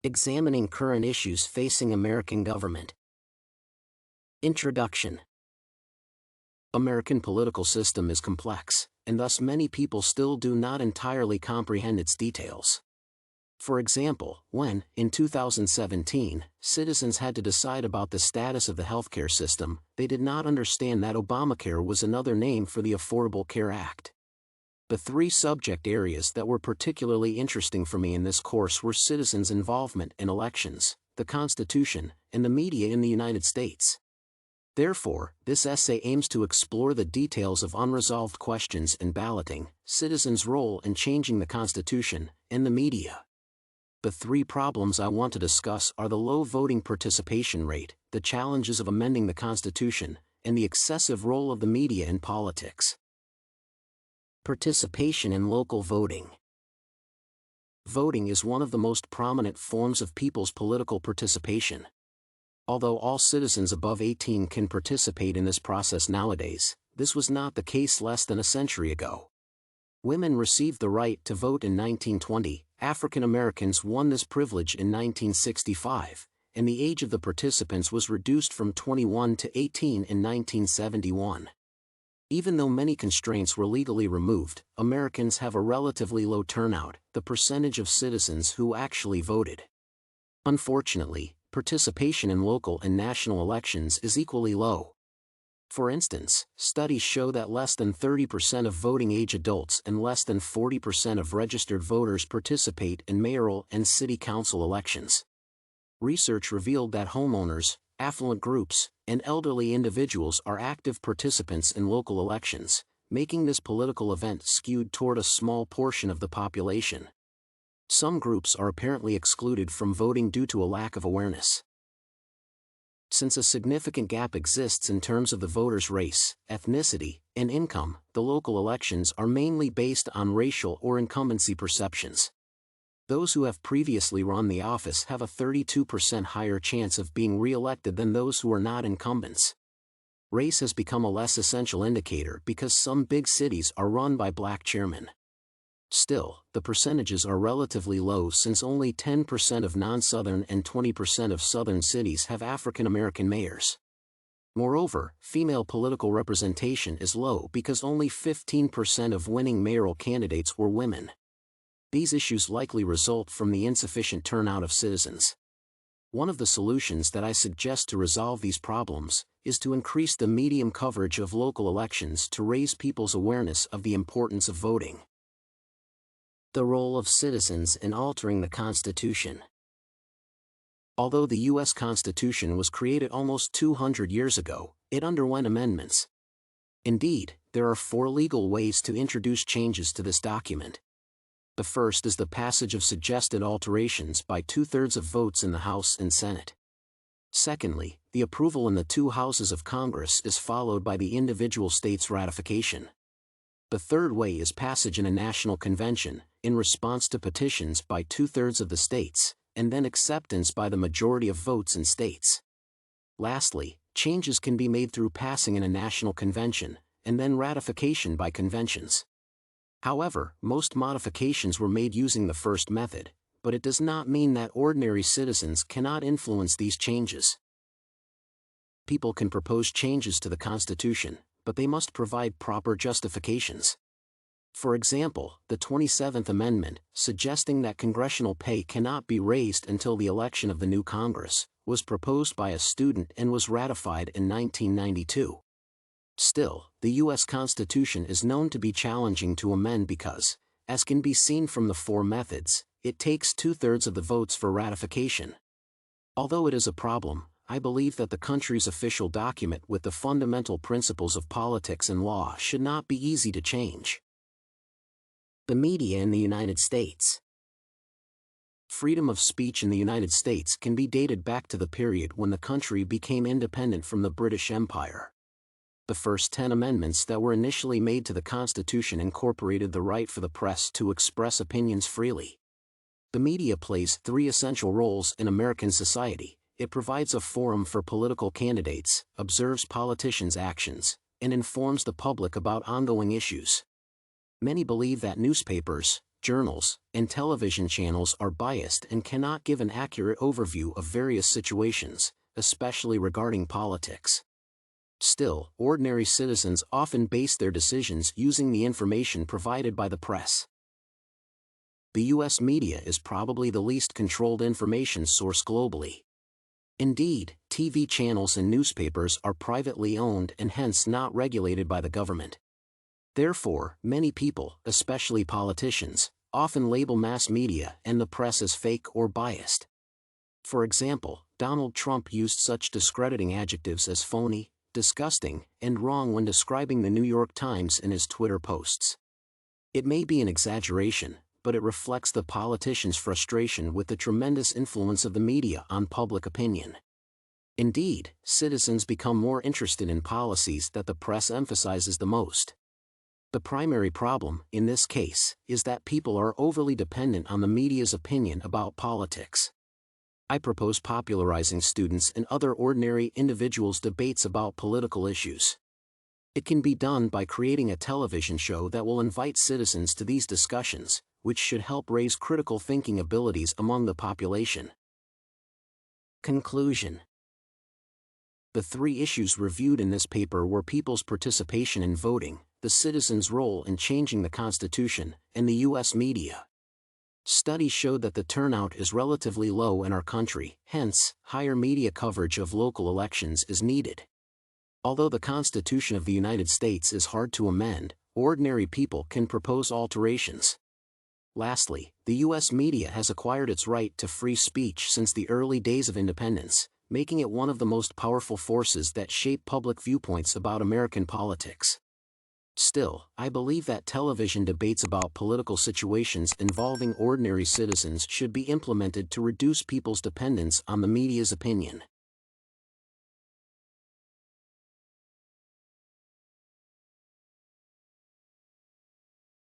Examining current issues facing American government. Introduction. American political system is complex, and thus many people still do not entirely comprehend its details. For example, when, in 2017, citizens had to decide about the status of the healthcare system, they did not understand that Obamacare was another name for the Affordable Care Act. The three subject areas that were particularly interesting for me in this course were citizens' involvement in elections, the Constitution, and the media in the United States. Therefore, this essay aims to explore the details of unresolved questions in balloting, citizens' role in changing the Constitution, and the media. The three problems I want to discuss are the low voting participation rate, the challenges of amending the Constitution, and the excessive role of the media in politics. Participation in local voting. Voting is one of the most prominent forms of people's political participation. Although all citizens above 18 can participate in this process nowadays, this was not the case less than a century ago. Women received the right to vote in 1920, African Americans won this privilege in 1965, and the age of the participants was reduced from 21 to 18 in 1971. Even though many constraints were legally removed, Americans have a relatively low turnout, the percentage of citizens who actually voted. Unfortunately, participation in local and national elections is equally low. For instance, studies show that less than 30% of voting-age adults and less than 40% of registered voters participate in mayoral and city council elections. Research revealed that homeowners, affluent groups, and elderly individuals are active participants in local elections, making this political event skewed toward a small portion of the population. Some groups are apparently excluded from voting due to a lack of awareness. Since a significant gap exists in terms of the voters' race, ethnicity, and income, the local elections are mainly based on racial or incumbency perceptions. Those who have previously run the office have a 32% higher chance of being re-elected than those who are not incumbents. Race has become a less essential indicator because some big cities are run by black chairmen. Still, the percentages are relatively low since only 10% of non-Southern and 20% of Southern cities have African American mayors. Moreover, female political representation is low because only 15% of winning mayoral candidates were women. These issues likely result from the insufficient turnout of citizens. One of the solutions that I suggest to resolve these problems is to increase the medium coverage of local elections to raise people's awareness of the importance of voting. The role of citizens in altering the Constitution. Although the U.S. Constitution was created almost 200 years ago, it underwent amendments. Indeed, there are 4 legal ways to introduce changes to this document. The first is the passage of suggested alterations by 2/3 of votes in the House and Senate. Secondly, the approval in the 2 houses of Congress is followed by the individual states' ratification. The third way is passage in a national convention, in response to petitions by 2/3 of the states, and then acceptance by the majority of votes in states. Lastly, changes can be made through passing in a national convention, and then ratification by conventions. However, most modifications were made using the first method, but it does not mean that ordinary citizens cannot influence these changes. People can propose changes to the Constitution, but they must provide proper justifications. For example, the 27th Amendment, suggesting that congressional pay cannot be raised until the election of the new Congress, was proposed by a student and was ratified in 1992. Still, the U.S. Constitution is known to be challenging to amend because, as can be seen from the 4 methods, it takes 2/3 of the votes for ratification. Although it is a problem, I believe that the country's official document with the fundamental principles of politics and law should not be easy to change. The media in the United States. Freedom of speech in the United States can be dated back to the period when the country became independent from the British Empire. The first 10 amendments that were initially made to the Constitution incorporated the right for the press to express opinions freely. The media plays 3 essential roles in American society. It provides a forum for political candidates, observes politicians' actions, and informs the public about ongoing issues. Many believe that newspapers, journals, and television channels are biased and cannot give an accurate overview of various situations, especially regarding politics. Still, ordinary citizens often base their decisions using the information provided by the press. The U.S. media is probably the least controlled information source globally. Indeed, TV channels and newspapers are privately owned and hence not regulated by the government. Therefore, many people, especially politicians, often label mass media and the press as fake or biased. For example, Donald Trump used such discrediting adjectives as phony, disgusting, and wrong when describing the New York Times in his Twitter posts. It may be an exaggeration, but it reflects the politician's frustration with the tremendous influence of the media on public opinion. Indeed, citizens become more interested in policies that the press emphasizes the most. The primary problem, in this case, is that people are overly dependent on the media's opinion about politics. I propose popularizing students' and other ordinary individuals' debates about political issues. It can be done by creating a television show that will invite citizens to these discussions, which should help raise critical thinking abilities among the population. Conclusion. The three issues reviewed in this paper were people's participation in voting, the citizens' role in changing the Constitution, and the U.S. media. Studies showed that the turnout is relatively low in our country, hence, higher media coverage of local elections is needed. Although the Constitution of the United States is hard to amend, ordinary people can propose alterations. Lastly, the U.S. media has acquired its right to free speech since the early days of independence, making it one of the most powerful forces that shape public viewpoints about American politics. Still, I believe that television debates about political situations involving ordinary citizens should be implemented to reduce people's dependence on the media's opinion.